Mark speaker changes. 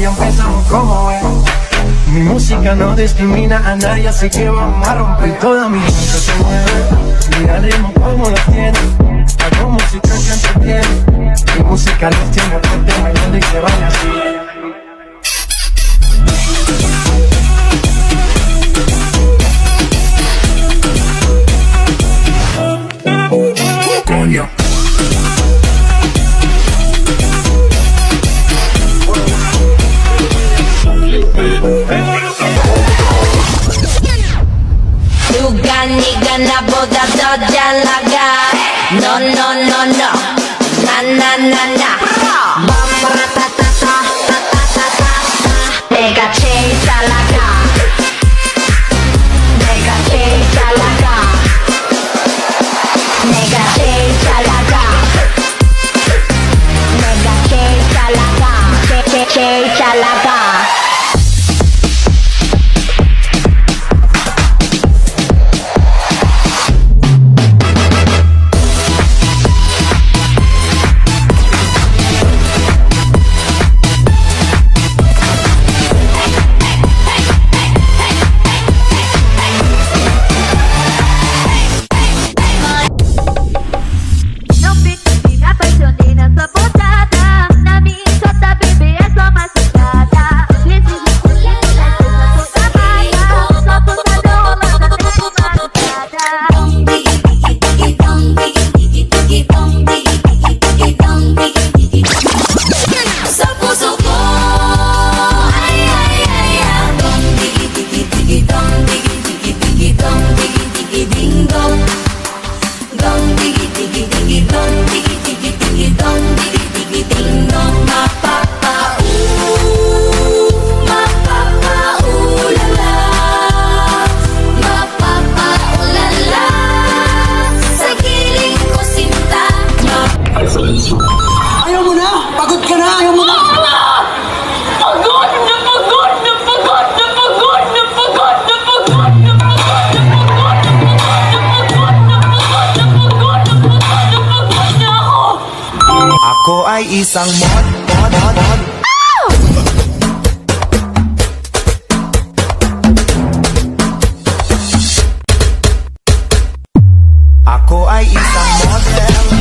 Speaker 1: ya empezamos como es. Mi música no discrimina a nadie, así que vamos a romper. Toda mi gente se mueve, mira el ritmo como lo tiene. Hago música que entretiene, mi música los tiene fuerte bailando y se baila así. Coño.
Speaker 2: 누가 니가 나보다 더 잘 나가 No no no no 나 나 나 나 빰빠라따따따 내가 제일 잘 나가 내가 제일 잘 나가 내가 제일 잘 나가 내가 제일 잘 나가 제일 잘 나가
Speaker 3: Ayaw mo na! Pagod ka na! Ayaw mo na!
Speaker 2: Pagod na pagod na pagod na pagod na pagod na pagod na pagod na pagod na pagod na pagod na pagod na pagod na ako!
Speaker 4: Ako ay isang mod. Ako ay isang model.